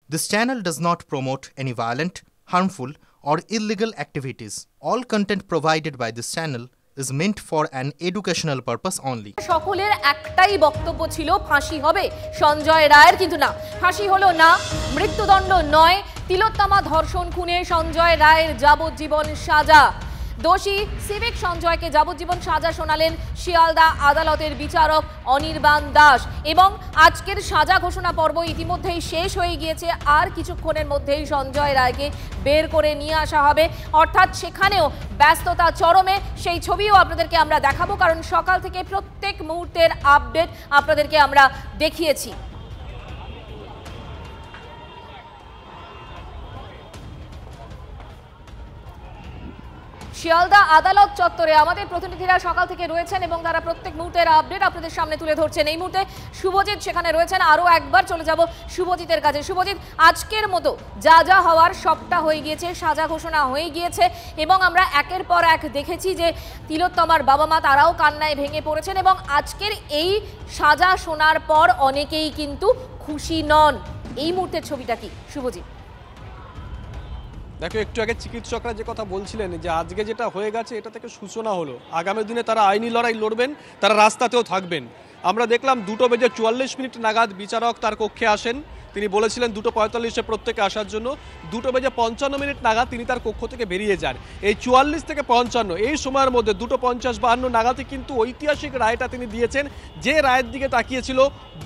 This channel does not promote any violent, harmful, or illegal activities. All content provided by this channel is meant for an educational purpose only. সকলের একটাই বক্তব্য ছিল ফাঁসি হবে সঞ্জয় রায়ের, কিন্তু না, ফাঁসি হলো না, মৃত্যুদণ্ড নয়, তিলোত্তমা ধর্ষণ খুনে সঞ্জয় রায়ের যাবজ্জীবন সাজা। দোষী সিভিক সঞ্জয়কে যাবজ্জীবন সাজা শোনালেন শিয়ালদা আদালতের বিচারক অনির্বাণ দাস এবং আজকের সাজা ঘোষণা পর্ব ইতিমধ্যেই শেষ হয়ে গিয়েছে। আর কিছুক্ষণের মধ্যেই সঞ্জয় রায়কে বের করে নিয়ে আসা হবে, অর্থাৎ সেখানেও ব্যস্ততা চরমে। সেই ছবিও আপনাদেরকে আমরা দেখাবো, কারণ সকাল থেকে প্রত্যেক মুহূর্তের আপডেট আপনাদেরকে আমরা দেখিয়েছি। শিয়ালদা আদালত চত্বরে আমাদের প্রতিনিধিরা সকাল থেকে রয়েছেন এবং তারা প্রত্যেক মুহূর্তের আপডেট আপনাদের সামনে তুলে ধরছেন। এই মুহূর্তে শুভজিৎ সেখানে রয়েছেন, আরও একবার চলে যাব শুভজিতের কাছে। শুভজিৎ, আজকের মতো যা যা হওয়ার সবটা হয়ে গিয়েছে, সাজা ঘোষণা হয়ে গিয়েছে এবং আমরা একের পর এক দেখেছি যে তিলোত্তমার বাবা মা তারাও কান্নায় ভেঙে পড়েছেন এবং আজকের এই সাজা শোনার পর অনেকেই কিন্তু খুশি নন। এই মুহূর্তের ছবিটা কি শুভজিৎ? দেখো, একটু আগে চিকিৎসকরা যে কথা বলছিলেন যে আজকে যেটা হয়ে গেছে এটা থেকে সূচনা হলো, আগামী দিনে তারা আইনি লড়াই লড়বেন, তারা রাস্তাতেও থাকবেন। আমরা দেখলাম 2:44 নাগাদ বিচারক তার কক্ষে আসেন। তিনি বলেছিলেন 2:45 প্রত্যেকে আসার জন্য। 2:55 নাগাদ তিনি তার কক্ষ থেকে বেরিয়ে যান। এই 44 থেকে 55 এই সময়ের মধ্যে 2:50-52 নাগাদই কিন্তু ঐতিহাসিক রায়টা তিনি দিয়েছেন, যে রায়ের দিকে তাকিয়েছিল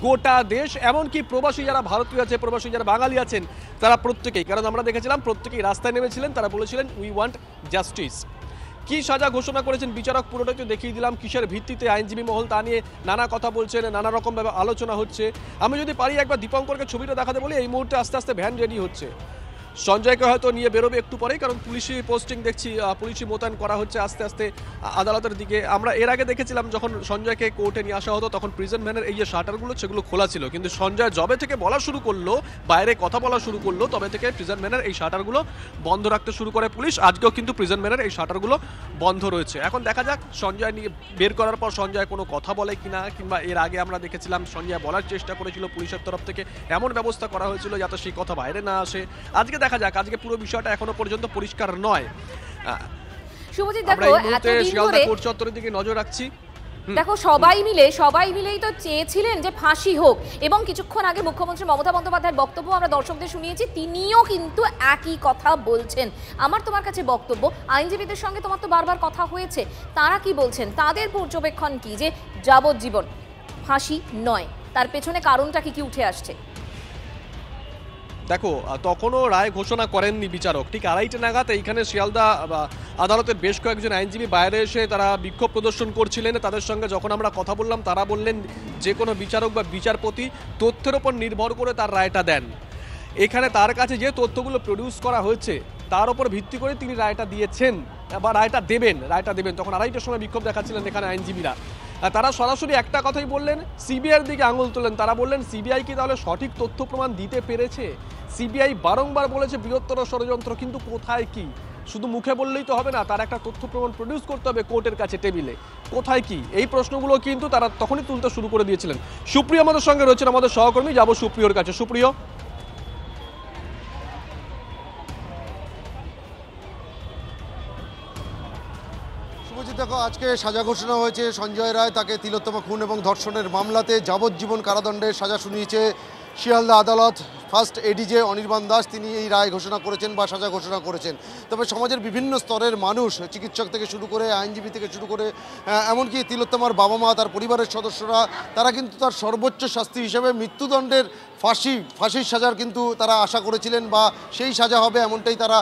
গোটা দেশ, এমনকি প্রবাসী যারা ভারতীয় আছে, প্রবাসী যারা বাঙালি আছেন, তারা প্রত্যেকেই। কারণ আমরা দেখেছিলাম প্রত্যেকেই রাস্তায় নেমেছিলেন, তারা বলেছিলেন উই ওয়ান্ট জাস্টিস। কি সাজা ঘোষণা করেছেন বিচারক পুরোটাই তো দেখিয়ে দিলাম। কিসের ভিত্তিতে আইনজীবী মহল তা নিয়ে নানা কথা বলছেন, নানা রকমভাবে আলোচনা হচ্ছে। আমি যদি পারি একবার দীপঙ্করকে ছবিটা দেখাতে বলি। এই মুহূর্তে আস্তে আস্তে ভ্যান রেডি হচ্ছে, সঞ্জয়কে হয়তো নিয়ে বেরোবে একটু পরেই, কারণ পুলিশি পোস্টিং দেখছি, পুলিশি মোতায়েন করা হচ্ছে আস্তে আস্তে আদালতের দিকে। আমরা এর আগে দেখেছিলাম যখন সঞ্জয়কে কোর্টে নিয়ে আসা হতো তখন প্রিজন ভ্যানের এই যে শাটারগুলো সেগুলো খোলা ছিল, কিন্তু সঞ্জয় যবে থেকে বলা শুরু করলো, বাইরে কথা বলা শুরু করলো, তবে থেকে প্রিজন ভ্যানের এই শাটারগুলো বন্ধ রাখতে শুরু করে পুলিশ। আজকেও কিন্তু প্রিজন ভ্যানের এই শাটারগুলো বন্ধ রয়েছে। এখন দেখা যাক সঞ্জয় নিয়ে বের করার পর সঞ্জয় কোনো কথা বলে কিনা, কিংবা এর আগে আমরা দেখেছিলাম সঞ্জয় বলার চেষ্টা করেছিল, পুলিশের তরফ থেকে এমন ব্যবস্থা করা হয়েছিল যাতে সেই কথা বাইরে না আসে। আজকে দেখা যাক, আজকে পুরো বিষয়টা এখনো পর্যন্ত পরিষ্কার নয়। শুভজিৎ, দেখো এতদিন ধরে কোর্ট চত্বরের দিকে নজর রাখছি। দেখো সবাই মিলেই তো চেয়েছিলেন যে ফাঁসি হোক এবং কিছুক্ষণ আগে মুখ্যমন্ত্রী মমতা বন্দ্যোপাধ্যায়ের বক্তব্য আমরা দর্শকদের শুনিয়েছি, তিনিও কিন্তু একই কথা বলছেন। আমার তোমার কাছে বক্তব্য, আইনজীবীদের সঙ্গে তোমার তো বারবার কথা হয়েছে, তারা কি বলছেন, তাদের পর্যবেক্ষণ কি যে যাবজ্জীবন, ফাঁসি নয়, তার পেছনে কারণটা কি কি উঠে আসছে? দেখো, তখনও রায় ঘোষণা করেননি বিচারক। ঠিক 2:30 নাগাদ এইখানে শিয়ালদা আদালতের বেশ কয়েকজন আইনজীবী বাইরে এসে তারা বিক্ষোভ প্রদর্শন করছিলেন। তাদের সঙ্গে যখন আমরা কথা বললাম তারা বললেন যে কোনো বিচারক বা বিচারপতি তথ্যের ওপর নির্ভর করে তার রায়টা দেন। এখানে তার কাছে যে তথ্যগুলো প্রডিউস করা হয়েছে তার উপর ভিত্তি করে তিনি রায়টা দিয়েছেন বা রায়টা দেবেন। তখন 2:30টার সময় বিক্ষোভ দেখাচ্ছিলেন এখানে আইনজীবীরা। তারা সরাসরি একটা কথাই বললেন, সিবিআইয়ের দিকে আঙুল তোলেন। তারা বললেন সিবিআই কি তাহলে সঠিক তথ্য প্রমাণ দিতে পেরেছে? সিবিআই বারংবার বলেছে বৃহত্তর ষড়যন্ত্র, কিন্তু কোথায় কি? শুধু মুখে বললেই তো হবে না, তার একটা তথ্য প্রমাণ প্রডিউস করতে হবে কোর্টের কাছে টেবিলে। কোথায় কি? এই প্রশ্নগুলো কিন্তু তারা তখনই তুলতে শুরু করে দিয়েছিলেন। সুপ্রিয় আমাদের সঙ্গে রয়েছেন, আমাদের সহকর্মী, যাবো সুপ্রিয়র কাছে। সুপ্রিয়, দেখো, আজকে সাজা ঘোষণা হয়েছে সঞ্জয় রায়, তাকে তিলোত্তমা খুন এবং ধর্ষণের মামলাতে যাবজ্জীবন কারাদণ্ডের সাজা শুনিয়েছে শিয়ালদা আদালত। ফার্স্ট এডিজে অনির্বাণ দাস তিনি এই রায় ঘোষণা করেছেন বা সাজা ঘোষণা করেছেন। তবে সমাজের বিভিন্ন স্তরের মানুষ, চিকিৎসক থেকে শুরু করে আইনজীবী থেকে শুরু করে এমনকি তিলোত্তমার বাবা মা, তার পরিবারের সদস্যরা, তারা কিন্তু তার সর্বোচ্চ শাস্তি হিসেবে মৃত্যুদণ্ডের ফাঁসির সাজার কিন্তু তারা আশা করেছিলেন বা সেই সাজা হবে এমনটাই তারা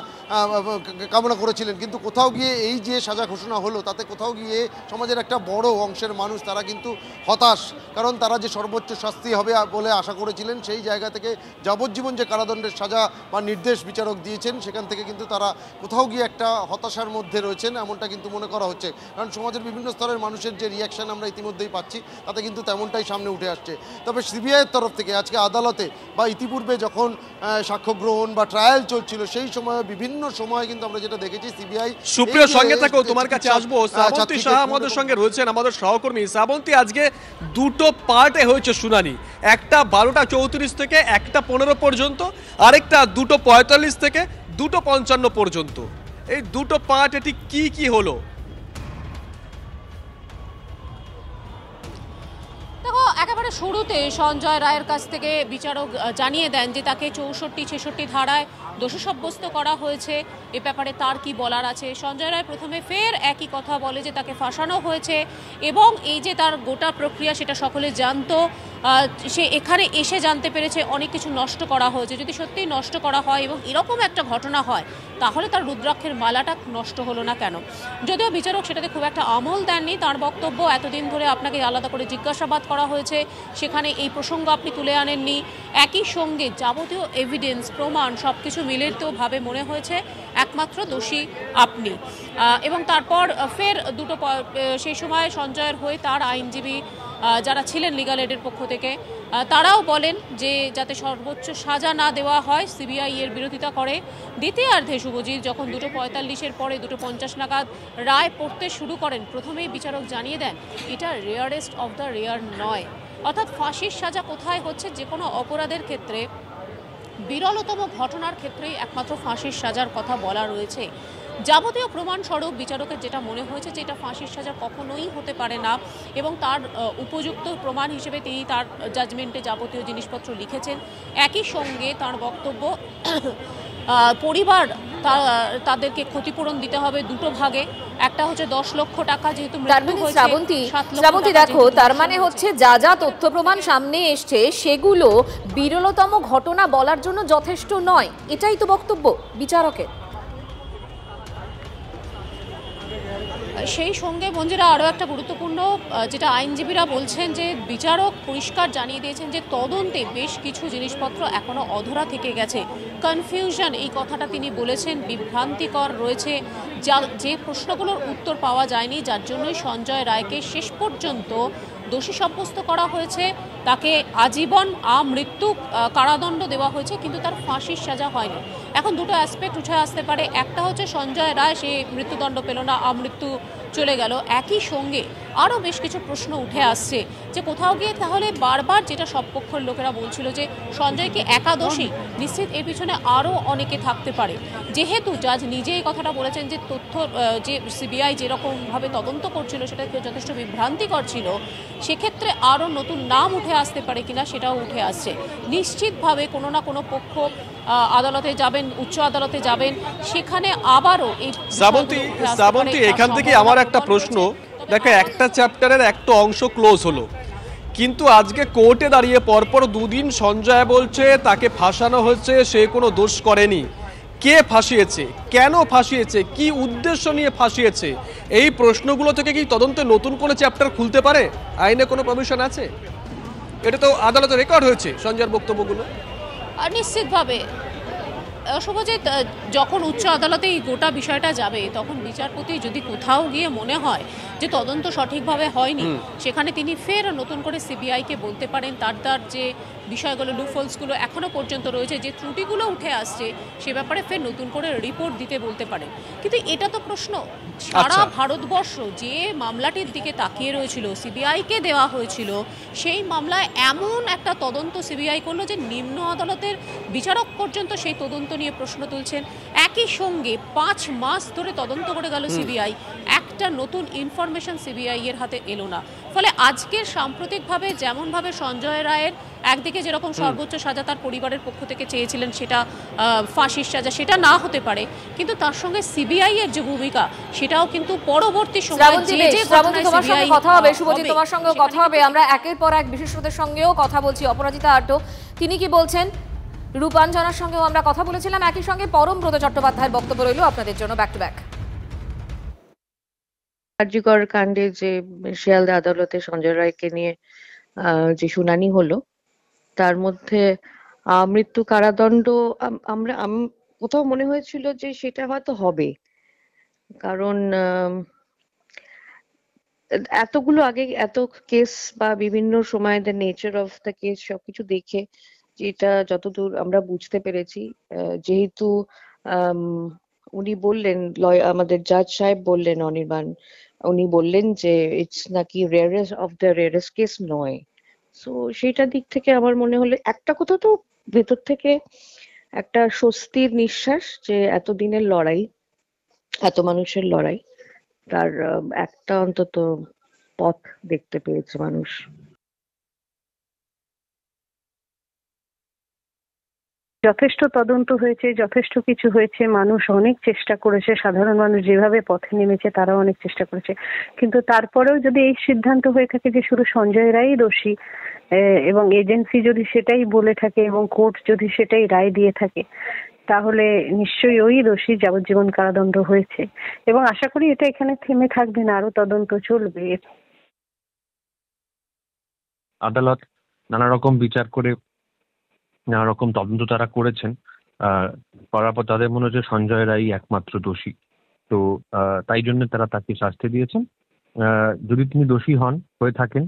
কামনা করেছিলেন। কিন্তু কোথাও গিয়ে এই যে সাজা ঘোষণা হলো তাতে কোথাও গিয়ে সমাজের একটা বড় অংশের মানুষ তারা কিন্তু হতাশ, কারণ তারা যে সর্বোচ্চ শাস্তি হবে বলে আশা করেছিলেন সেই জায়গা থেকে যাবজ্জীবন যে কারাদণ্ডের সাজা বা নির্দেশ বিচারক দিয়েছেন সেখান থেকে কিন্তু তারা কোথাও গিয়ে একটা হতাশার মধ্যে রয়েছেন এমনটা কিন্তু মনে করা হচ্ছে। কারণ সমাজের বিভিন্ন স্তরের মানুষের যে রিয়াকশান আমরা ইতিমধ্যেই পাচ্ছি তাতে কিন্তু তেমনটাই সামনে উঠে আসছে। তবে সিবিআইয়ের তরফ থেকে আজকে আদালত আদালতে বা ইতিপূর্বে যখন সাক্ষ্য গ্রহণ বা ট্রায়াল চলছিল সেই সময় বিভিন্ন সময় কিন্তু আমরা যেটা দেখেছি সিবিআই। সুপ্রিয় সঙ্গে থাকো, তোমার কাছে আসবো। শ্রাবন্তী সাহা আমাদের সঙ্গে রয়েছেন, আমাদের সহকর্মী। শ্রাবন্তী, আজকে দুটো পার্টে হয়েছে শুনানি, একটা 12:34 থেকে 1:15 পর্যন্ত, আরেকটা 2:45 থেকে 2:55 পর্যন্ত। এই দুটো পার্ট এটি কি কি হলো? দেখো, একেবারে শুরুতে সঞ্জয় রায়ের কাছ থেকে বিচারক জানিয়ে দেন যে তাকে 64-66 ধারায় দোষী সাব্যস্ত করা হয়েছে। এ ব্যাপারে তার কি বলার আছে? সঞ্জয় রায় প্রথমে ফের একই কথা বলে যে তাকে ফাঁসানো হয়েছে এবং এই যে তার গোটা প্রক্রিয়া সেটা সকলে জানতো, সে এখানে এসে জানতে পেরেছে অনেক কিছু নষ্ট করা হয়েছে। যদি সত্যিই নষ্ট করা হয় এবং এরকম একটা ঘটনা হয় তাহলে তার রুদ্রাক্ষের মালাটা নষ্ট হলো না কেন? যদিও বিচারক সেটাতে খুব একটা আমল দেননি। তার বক্তব্য, এতদিন ধরে আপনাকে আলাদা করে জিজ্ঞাসাবাদ করা হয়েছে, সেখানে এই প্রসঙ্গ আপনি তুলে আনেননি। একই সঙ্গে যাবতীয় এভিডেন্স, প্রমাণ সব কিছু মিলিতভাবে মনে হয়েছে একমাত্র দোষী আপনি। এবং তারপর ফের সেই সময় সঞ্জয়ের হয়ে তার আইনজীবী যারা ছিলেন লিগাল এডের পক্ষ থেকে, তারাও বলেন যে যাতে সর্বোচ্চ সাজা না দেওয়া হয়, সিবিআই এর বিরোধিতা করে। দ্বিতীয়ার্ধে শুভজিৎ যখন 2:45 পরে 2:50 নাগাদ রায় পড়তে শুরু করেন, প্রথমেই বিচারক জানিয়ে দেন এটা রেয়ারেস্ট অফ দ্য রেয়ার নয়। অর্থাৎ ফাঁসির সাজা কোথায় হচ্ছে, যে কোনো অপরাধের ক্ষেত্রে বিরলতম ঘটনার ক্ষেত্রেই একমাত্র ফাঁসির সাজার কথা বলা রয়েছে। যাবতীয় প্রমাণস্বরূপ বিচারকের যেটা মনে হয়েছে যে এটা ফাঁসির সাজা কখনোই হতে পারে না এবং তার উপযুক্ত প্রমাণ হিসেবে তিনি তার জাজমেন্টে যাবতীয় জিনিসপত্র লিখেছেন। একই সঙ্গে তার বক্তব্য, পরিবার তাদেরকে ক্ষতিপূরণ দিতে হবে দুটো ভাগে, একটা হচ্ছে 10 লক্ষ টাকা যেহেতু মৃত্যু হয়েছে। শ্রাবন্তী দেখো, তার মানে হচ্ছে যা যা তথ্য প্রমাণ সামনে এসছে সেগুলো বিরলতম ঘটনা বলার জন্য যথেষ্ট নয়, এটাই তো বক্তব্য বিচারকের। সেই সঙ্গে মঞ্জিরা আরও একটা গুরুত্বপূর্ণ যেটা আইনজীবীরা বলছেন যে বিচারক পরিষ্কার জানিয়ে দিয়েছেন যে তদন্তে বেশ কিছু জিনিসপত্র এখনো অধরা থেকে গেছে। কনফিউশন, এই কথাটা তিনি বলেছেন, বিভ্রান্তিকর রয়েছে, যে প্রশ্নগুলোর উত্তর পাওয়া যায়নি, যার জন্যই সঞ্জয় রায়কে শেষ পর্যন্ত দোষী সাব্যস্ত করা হয়েছে। তাকে আজীবন আমৃত্যু কারাদণ্ড দেওয়া হয়েছে, কিন্তু তার ফাঁসির সাজা হয়নি। এখন দুটো অ্যাসপেক্ট উঠে আসতে পারে, একটা হচ্ছে সঞ্জয় রায় সে মৃত্যুদণ্ড পেল না, আমৃত্যু চলে গেল। একই সঙ্গে আরও বেশ কিছু প্রশ্ন উঠে আসছে যে কোথাও গিয়ে তাহলে বারবার যেটা সব পক্ষের লোকেরা বলছিল যে সঞ্জয় কি একা দোষী, নিশ্চিত এর পিছনে আরও অনেকে থাকতে পারে। যেহেতু জাজ নিজে এই কথাটা বলেছেন যে তথ্য যে সিবিআই যেরকমভাবে তদন্ত করছিল সেটা যথেষ্ট বিভ্রান্তিকর ছিল, সেক্ষেত্রে আরও নতুন নাম উঠে আসতে পারে কিনা সেটাও উঠে আসছে। নিশ্চিতভাবে কোনো না কোনো পক্ষ আদালতে যাবেন, উচ্চ আদালতে যাবেন, সেখানে আবারও এই শ্রাবন্তী, এখান থেকে আমার একটা প্রশ্ন, দেখো একটা চ্যাপ্টারের একটা অংশ ক্লোজ হলো, কিন্তু আজকে কোর্টে দাঁড়িয়ে পরপর দুদিন সঞ্জয় বলছে তাকে ফাঁসানো হয়েছে, সে কোনো দোষ করেনি। কে ফাঁসিয়েছে, কেন ফাঁসিয়েছে, কি উদ্দেশ্য নিয়ে ফাঁসিয়েছে, এই প্রশ্নগুলো থেকে কি তদন্তে নতুন কোনো চ্যাপ্টার খুলতে পারে? আইনে কোনো প্রভিশন আছে? এটা তো আদালতে রেকর্ড হয়েছে সঞ্জয়ের বক্তব্যগুলো। নিশ্চিতভাবে শুভজিৎ, যখন উচ্চ আদালতে এই গোটা বিষয়টা যাবে তখন বিচারপতি যদি কোথাও গিয়ে মনে হয় যে তদন্ত সঠিকভাবে হয়নি, সেখানে তিনি ফের নতুন করে সিবিআইকে বলতে পারেন তার যে বিষয়গুলো, লুফলসগুলো এখনো পর্যন্ত রয়েছে, যে ত্রুটিগুলো উঠে আসছে সে ব্যাপারে ফের নতুন করে রিপোর্ট দিতে বলতে পারেন। কিন্তু এটা তো প্রশ্ন, সারা ভারতবর্ষ যে মামলাটির দিকে তাকিয়ে রয়েছিল, সিবিআইকে দেওয়া হয়েছিল, সেই মামলায় এমন একটা তদন্ত সিবিআই করলো যে নিম্ন আদালতের বিচারক পর্যন্ত সেই তদন্ত নিয়ে প্রশ্ন তুলছেন। একই সঙ্গে 5 মাস ধরে তদন্ত করে গেল সিবিআই, একটা নতুন ইনফরমেশন সিবিআই এর হাতে এলো না। ফলে আজকের সাম্প্রতিকভাবে যেমনভাবে সঞ্জয় রায়ের একদিকে যেরকম সর্বোচ্চ সাজা তার পরিবারের পক্ষ থেকে চেয়েছিলেন সেটা ফাঁসির সাজা, সেটা না হতে পারে, কিন্তু তার সঙ্গে সিবিআই এর যে ভূমিকা সেটাও কিন্তু পরবর্তী সময়ে তোমার সঙ্গে কথা হবে, শুভজিৎ তোমার সঙ্গে কথা হবে। আমরা একের পর এক বিশেষজ্ঞদের সঙ্গেও কথা বলছি। অপরাজিতা আট্ট তিনি কি বলছেন, রূপাঞ্জনার সঙ্গেও আমরা কথা বলেছিলাম, একই সঙ্গে পরমব্রত চট্টোপাধ্যায়ের বক্তব্য রইল আপনাদের জন্য ব্যাক টু ব্যাক। কার্যকর কাণ্ডে যে শিয়ালদা আদালতে সঞ্জয় রায়কে নিয়ে যে শুনানি হলো, তার মধ্যে মৃত্যু কারাদণ্ড আমরা কোথাও মনে হয়েছিল যে সেটা হয়তো হবে, কারণ এতগুলো আগে এত কেস বা বিভিন্ন সময় the nature of the case সবকিছু দেখে যেটা যতদূর আমরা বুঝতে পেরেছি, যেহেতু আম, উনি বললেন, আমাদের জাজ সাহেব বললেন, অনির্বাণ, উনি বললেন যে ইটস নাকি rarest of the rarest case নয়। সো সেটার দিক থেকে আমার মনে হলো একটা কথা তো ভেতর থেকে একটা স্বস্তির নিঃশ্বাস, যে এতদিনের লড়াই, এত মানুষের লড়াই, তার একটা অন্তত পথ দেখতে পেয়েছে মানুষ। যথেষ্ট তদন্ত হয়েছে, যথেষ্ট কিছু হয়েছে, মানুষ অনেক চেষ্টা করেছে, সাধারণ মানুষ যেভাবে পথে নেমেছে তারাও অনেক চেষ্টা করেছে, কিন্তু তারপরেও যদি এই সিদ্ধান্ত হয়ে থাকে যে শুধু সঞ্জয় রায়ই দোষী, এবং এজেন্সি যদি সেটাই বলে থাকে এবং কোর্ট যদি সেটাই রায় দিয়ে থাকে, তাহলে নিশ্চয়ই ওই দোষী, যাবজ্জীবন কারাদণ্ড হয়েছে। এবং আশা করি এটা এখানে থেমে থাকবে না, আরো তদন্ত চলবে। আদালত নানা রকম বিচার করে নানা রকম তদন্ত তারা করেছেন, করার পর তাদের মনে হচ্ছে সঞ্জয় রায় একমাত্র দোষী। তো তাই জন্য তারা তাকে শাস্তি দিয়েছেন। যদি তিনি দোষী হয়ে থাকেন,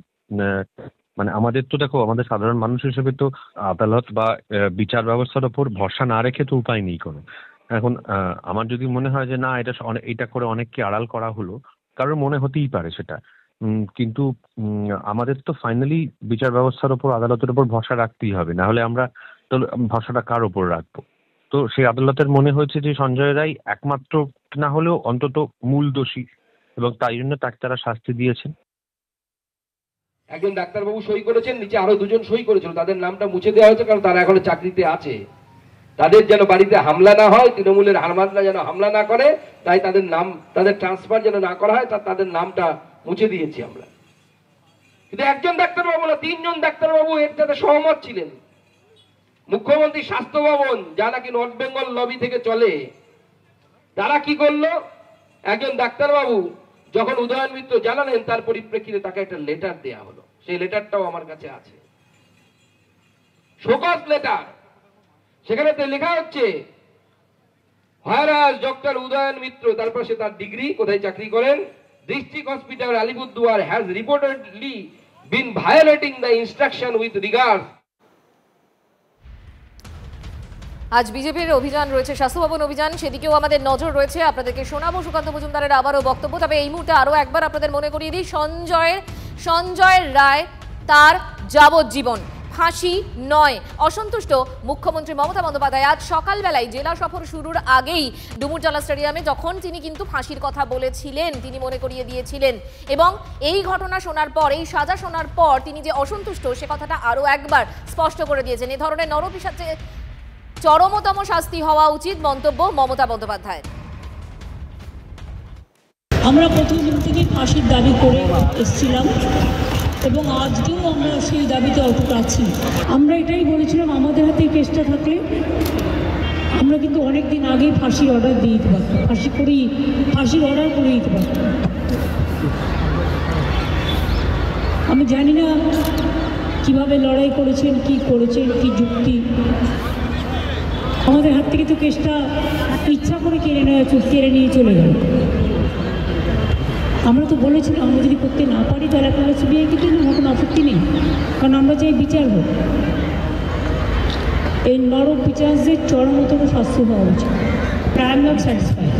মানে আমাদের তো দেখো, আমাদের সাধারণ মানুষ হিসেবে তো আদালত বা বিচার ব্যবস্থার ওপর ভরসা না রেখে তো উপায় নেই কোনো। এখন আমার যদি মনে হয় যে না, এটা করে অনেককে আড়াল করা হলো, কারোর মনে হতেই পারে সেটা, কিন্তু আমাদের তো ফাইনালি বিচার ব্যবস্থার ওপর, আদালতের ওপর ভরসা রাখতেই হবে, না হলে আমরা তো ভরসাটা কার ওপর রাখবো? তো সেই আদালতের মনে হয়েছে যে সঞ্জয় রায় একমাত্র না হলেও অন্তত মূল দোষী, এবং তাই জন্য তাকে তারা শাস্তি দিয়েছেন। একজন ডাক্তারবাবু সই করেছেন, নিচে আরো দুজন সই করেছিল, তাদের নামটা মুছে দেওয়া হয়েছে, কারণ তারা এখনো চাকরিতে আছে। তাদের যেন বাড়িতে হামলা না হয়, তৃণমূলের হারমাদরা যেন হামলা না করে, তাই তাদের নাম, তাদের ট্রান্সফার যেন না করা হয়, তাদের নামটা মুছে দিয়েছি আমরা। কিন্তু একজন ডাক্তারবাবু না, 3 জন ডাক্তারবাবু এর সাথে সহমত ছিলেন। মুখ্যমন্ত্রী স্বাস্থ্য ভবন, যা নাকি নর্থ বেঙ্গল লবি থেকে চলে, তারা কি করলো, একজন ডাক্তারবাবু যখন উদয়ন মিত্র জানালেন, তার পরিপ্রেক্ষিতে তাকে একটা লেটার দেয়া হলো। সেই লেটারটাও আমার কাছে আছে, শোকজ লেটার। সেখানে লেখা হচ্ছে, whereas ডক্টর উদয়ন মিত্র, তারপর সে তার ডিগ্রি, কোথায় চাকরি করেন, district hospital Alipurduar has reportedly been violating the instruction with regard. আজ বিজেপির অভিযান রয়েছে, স্বাস্থ্য ভবন অভিযান, সেদিকেও আমাদের নজর রয়েছে। আপনাদেরকে শোনাবো সুকান্ত মজুমদারের আবারও বক্তব্য। তবে এই মুহূর্তে আরও একবার আপনাদের মনে করিয়ে দিই, সঞ্জয় রায় তার যাবজ্জীবন, ফাঁসি নয়। অসন্তুষ্ট মুখ্যমন্ত্রী মমতা বন্দ্যোপাধ্যায় আজ সকালবেলায় জেলা সফর শুরুর আগেই ডুমুরজলা স্টেডিয়ামে যখন তিনি কিন্তু ফাঁসির কথা বলেছিলেন, তিনি মনে করিয়ে দিয়েছিলেন, এবং এই ঘটনা শোনার পর, এই সাজা শোনার পর তিনি যে অসন্তুষ্ট সে কথাটা আরও একবার স্পষ্ট করে দিয়েছেন। এ ধরনের নরপিশাচে চরমতম শাস্তি হওয়া উচিত, মন্তব্য মমতা বন্দ্যোপাধ্যায়। আমরা প্রথম দিন থেকে ফাঁসির দাবি করে এসেছিলাম এবং আজকেও আমরা সেই দাবিতে অটুট আছি। আমরা এটাই বলেছিলাম, আমাদের হাতে কেসটা থাকলে আমরা কিন্তু অনেক দিন আগেই ফাঁসির অর্ডার দিয়ে দিতে পারতাম, ফাঁসির অর্ডার করে দিতে পারতাম। আমি জানি না কিভাবে লড়াই করেছেন, কি করেছেন, কি যুক্তি। আমাদের হাত থেকে তো কেসটা ইচ্ছা করে কেড়ে নিয়ে চলে গেল। আমরা তো বলেছিলাম, আমরা যদি করতে না পারি তাহলে আপনারা সিবিআইকে দিন, আমার কোনো আপত্তি নেই, কারণ আমরা চাই বিচার হোক। এই নরক বিচারদের চরমতম শাস্তি হওয়া উচিত। আই এম নট স্যাটিসফাইড,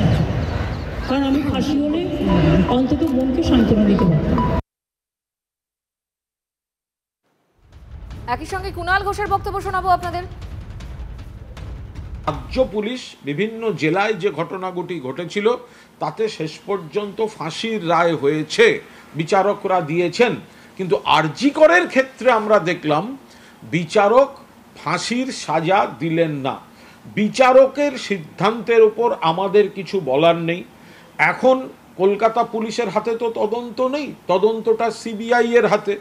কারণ আমি ফাঁসি হলে অন্তত মনকে সান্ত্বনা দিতে পারতাম। একই সঙ্গে কুণাল ঘোষের বক্তব্য শোনাবো আপনাদের। রাজ্য পুলিশ বিভিন্ন জেলায় যে ঘটনাগুলি ঘটেছিল তাতে শেষ পর্যন্ত ফাঁসির রায় হয়েছে, বিচারকরা দিয়েছেন। কিন্তু আরজি করের ক্ষেত্রে আমরা দেখলাম বিচারক ফাঁসির সাজা দিলেন না। বিচারকের সিদ্ধান্তের উপর আমাদের কিছু বলার নেই। এখন কলকাতা পুলিশের হাতে তো তদন্ত নেই, তদন্তটা সিবিআই এর হাতে।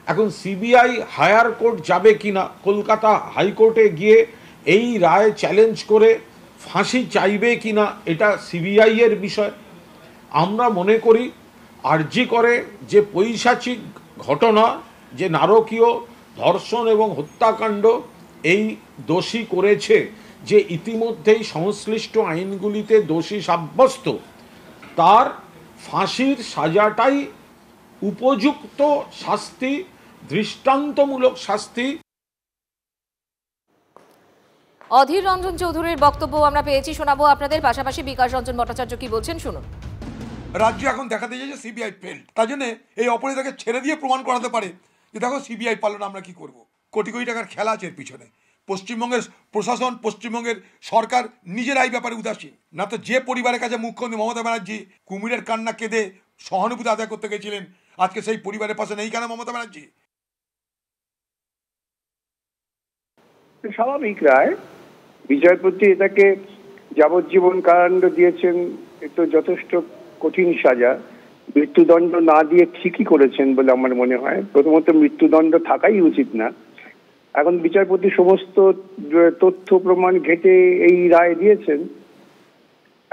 এখন সিবিআই হায়ার কোর্ট যাবে কিনা, কলকাতা হাইকোর্টে গিয়ে এই রায় চ্যালেঞ্জ করে ফাঁসি চাইবে কিনা, এটা সিবিআই এর বিষয়। আমরা মনে করি আরজি করে যে পৈশাচিক ঘটনা, যে নারকীয় ধর্ষণ এবং হত্যাকাণ্ড এই দোষী করেছে, যে ইতিমধ্যেই সংশ্লিষ্ট আইনগুলিতে দোষী সাব্যস্ত, তার ফাঁসির সাজাটাই উপযুক্ত শাস্তি, দৃষ্টান্তমূলক শাস্তি। অধীর রঞ্জন চৌধুরীর বক্তব্য আমরা পেয়েছি, শোনাবো আপনাদের। পাশাপাশি বিকাশ রঞ্জন ভট্টাচার্য কি বলছেন শুনুন। রাজ্য এখন দেখাতে চাইছে সিবিআই ফেল, তার জন্য এই অপরাধীকে ছেড়ে দিয়ে প্রমাণ করাতে পারে যে দেখো সিবিআই পারলো না, আমরা কি করব। কোটি কোটি টাকার খেলা আছে এর পিছনে। পশ্চিমবঙ্গের প্রশাসন, পশ্চিমবঙ্গের সরকার নিজেরাই ব্যাপারে উদাসীন। না তো যে পরিবারের কাছে মুখ্যমন্ত্রী মমতা ব্যানার্জি কুমিরের কান্না কেঁদে সহানুভূতি আদায় করতে গেছিলেন, আজকে সেই পরিবারের পাশে নেই কেন মমতা ব্যানার্জি? স্বাভাবিক রায়, বিচারপতি এটাকে যাবজ্জীবন কারাদণ্ড দিয়েছেন, তো যথেষ্ট কঠিন সাজা। মৃত্যুদণ্ড না দিয়ে ঠিকই করেছেন বলে আমার মনে হয়। প্রথমত মৃত্যুদণ্ড থাকাই উচিত না। এখন বিচারপতি সমস্ত তথ্য প্রমাণ ঘেঁটে এই রায় দিয়েছেন।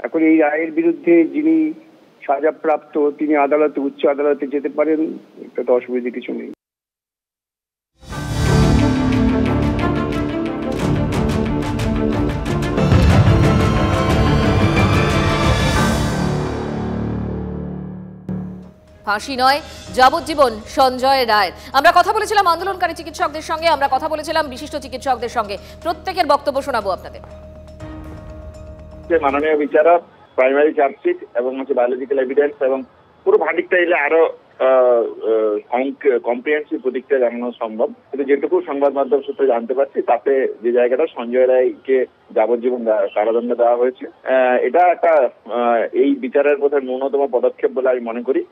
এখন এই রায়ের বিরুদ্ধে যিনি সাজাপ্রাপ্ত তিনি আদালতে, উচ্চ আদালতে যেতে পারেন, এটা তো অসুবিধা কিছু নেই। ফাঁসি নয়, যাবজ্জীবন সঞ্জয় রায়। আমরা কথা বলেছিলাম আন্দোলনকারী চিকিৎসকদের সঙ্গে, আমরা কথা বলেছিলাম বিশিষ্ট চিকিৎসকদের সঙ্গে। প্রত্যেকের বক্তব্য শোনাবো আপনাদের। মাননীয় বিচারক প্রাইমারি চার্জশিট এবং বায়োলজিক্যাল এভিডেন্স এবং পুরো ভার্ডিক্টটা এলে আরো কম্প্রিহেন্সিভ প্রতিক্রিয়া জানানো সম্ভব, কিন্তু যেটুকু সংবাদ মাধ্যম সূত্রে জানতে পারছি তাতে যে জায়গাটা সঞ্জয় রায়কে যাবজ্জীবন কারাদণ্ড দেওয়া হয়েছে, এটা একটা এই বিচারের পথে ন্যূনতম পদক্ষেপ বলে আমি মনে করি।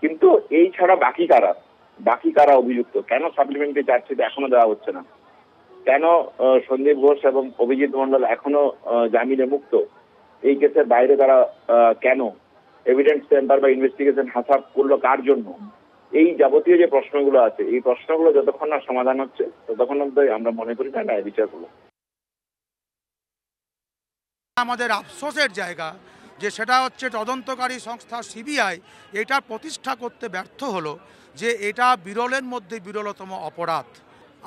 কিন্তু এই ছাড়া বাকি কারা অভিযুক্ত, কেন সাপ্লিমেন্টারি চার্জশিট এখনো দেওয়া হচ্ছে না? কেন সন্দীপ ঘোষ এবং অভিজিৎ মন্ডল এখনো জামিনে মুক্ত? এই কেসের বাইরে তারা কেন? এভিডেন্স টেম্পার বা ইনভেস্টিগেশন হাসাব করলো কার জন্য? এই যাবতীয় যে প্রশ্নগুলো আছে, এই প্রশ্নগুলো যতক্ষণ না সমাধান হচ্ছে ততক্ষণ অবধি আমরা মনে করি না ন্যায় বিচার করবো। আমাদের আফসোসের জায়গা যে সেটা হচ্ছে তদন্তকারী সংস্থা সিবিআই এটা প্রতিষ্ঠা করতে ব্যর্থ হলো যে এটা বিরলের মধ্যে বিরলতম অপরাধ।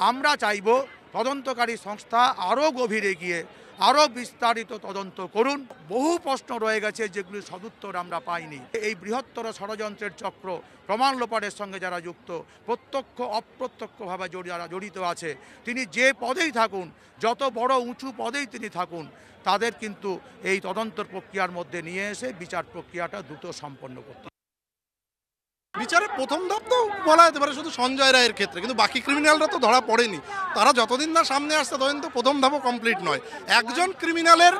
আমরা চাইব তদন্তকারী সংস্থা আরও গভীরে গিয়ে আরও বিস্তারিত তদন্ত করুন। বহু প্রশ্ন রয়ে গেছে যেগুলির সদুত্তর আমরা পাইনি। এই বৃহত্তর ষড়যন্ত্রের চক্র, প্রমাণ লোপাটের সঙ্গে যারা যুক্ত, প্রত্যক্ষ অপ্রত্যক্ষভাবে যারা জড়িত আছে, তিনি যে পদেই থাকুন, যত বড় উঁচু পদেই তিনি থাকুন, তাদের কিন্তু এই তদন্তর প্রক্রিয়ার মধ্যে নিয়ে এসে বিচার প্রক্রিয়াটা দ্রুত সম্পন্ন করতে। বিচারের প্রথম ধাপ তো বলা যেতে পারে শুধু সঞ্জয় রায়ের ক্ষেত্রে, কিন্তু বাকি ক্রিমিনালরা তো ধরা পড়েনি। তারা যতদিন না সামনে আসছে ততদিন তো প্রথম ধাপও কমপ্লিট নয়। একজন ক্রিমিনালের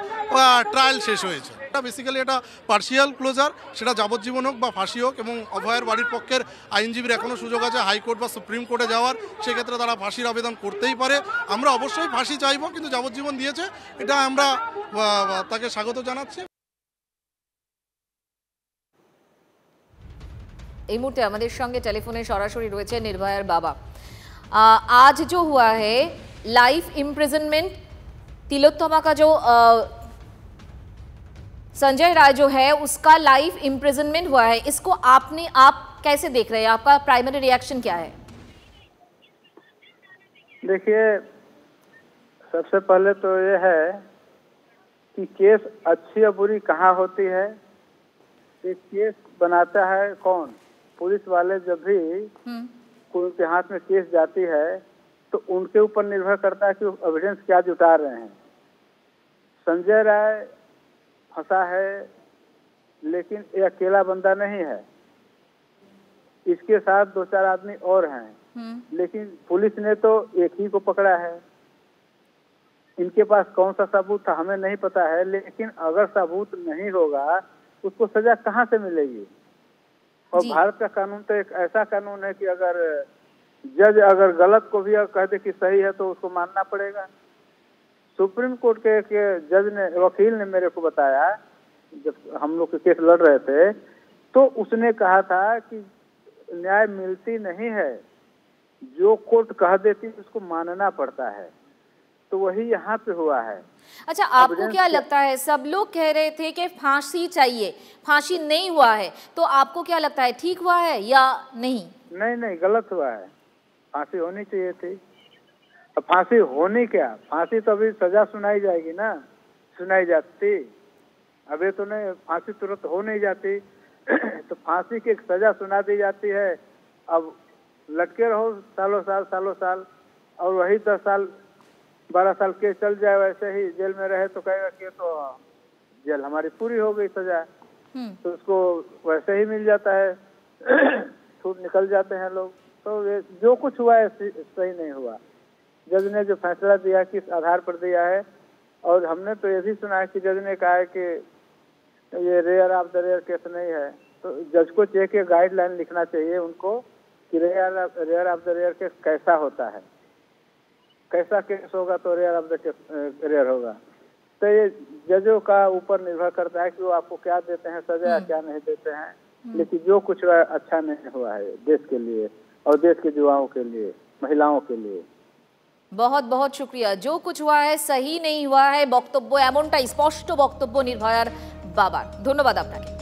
ট্রায়াল শেষ হয়েছে, এটা বেসিক্যালি এটা পার্শিয়াল ক্লোজার, সেটা যাবজ্জীবন হোক বা ফাঁসি হোক। এবং অভয়ের বাড়ির পক্ষের আইনজীবীর এখনও সুযোগ আছে হাইকোর্ট বা সুপ্রিম কোর্টে যাওয়ার, সেক্ষেত্রে তারা ফাঁসির আবেদন করতেই পারে। আমরা অবশ্যই ফাঁসি চাইব, কিন্তু যাবজ্জীবন দিয়েছে, এটা আমরা তাকে স্বাগত জানাচ্ছি। এই মুহূর্তে আমাদের সঙ্গে টেলিফোনে সরাসরি রয়েছে নির্ভয়ার বাবা। आज जो हुआ है लाइफ इम्प्रिजनमेंट, तिलोत्तमा का जो संजय राय जो है उसका लाइफ इम्प्रिजनमेंट हुआ है, इसको आप कैसे देख रहे हैं? आपका प्राइमरी रिएक्शन क्या है? देखिए, सबसे पहले तो ये है कि केस अच्छी और बुरी कहाँ होती है। एक केस बनाता है कौन? पुलिस वाले जब भी उनके हाथ में केस जाती है तो उनके ऊपर निर्भर करता है कि वो एविडेंस क्या जुटा रहे हैं। संजय राय फंसा है, लेकिन ये अकेला बंदा नहीं है, इसके साथ 2-4 आदमी और हैं, लेकिन पुलिस ने तो एक ही को पकड़ा है। इनके पास कौन सा सबूत था हमें नहीं पता है, लेकिन अगर सबूत नहीं होगा उसको सजा कहाँ से मिलेगी? और भारत का कानून तो एक ऐसा कानून है कि अगर जज अगर गलत को भी कह दे कि सही है तो उसको मानना पड़ेगा। सुप्रीम कोर्ट के एक जज ने, वकील ने मेरे को बताया जब हम लोग के केस लड़ रहे थे, तो उसने कहा था कि न्याय मिलती नहीं है, जो कोर्ट कह देती उसको मानना पड़ता है। तो वही यहाँ पे हुआ है। अच्छा, आपको क्या लगता है? सब लोग कह रहे थे कि फांसी चाहिए, फांसी नहीं हुआ है, तो आपको क्या लगता है ठीक हुआ है या नहीं? नहीं, गलत हुआ है। फांसी होनी चाहिए थी। अब फांसी होनी क्या, फांसी तो अभी सजा सुनाई जाएगी ना, सुनाई जाती। अभी तो नहीं, फांसी तुरंत हो नहीं जाती। तो फांसी की एक सजा सुना दी जाती है। अब लटके रहो सालों साल, और वही 10 साल 12 साल केस चल जाए वैसे ही जेल में रहे तो कहेगा कि तो जेल हमारी पूरी हो गई सजा, तो उसको वैसे ही मिल जाता है, छूट निकल जाते हैं लोग। तो ये जो कुछ हुआ है सही नहीं हुआ। जज ने जो फैसला दिया किस आधार पर दिया है, और हमने तो ये भी सुना है कि जज ने कहा है कि ये rare of the rare case नहीं है, तो जज को चाहिए गाइडलाइन लिखना चाहिए उनको कि rare of the rare case कैसा होता है, कैसा केस होगा तो rare of the case rare होगा। तो ये जजों का ऊपर निर्भर करता है कि वो आपको क्या देते हैं सजा या क्या नहीं देते हैं, लेकिन जो कुछ हुआ अच्छा नहीं हुआ है देश के लिए और देश के युवाओं के लिए, महिलाओं के लिए। बहुत बहुत शुक्रिया। जो कुछ हुआ है सही नहीं हुआ है, বক্তব্য এমনটাই স্পষ্ট বক্তব্য নির্ভয়ার বাবার। ধন্যবাদ আপনাকে।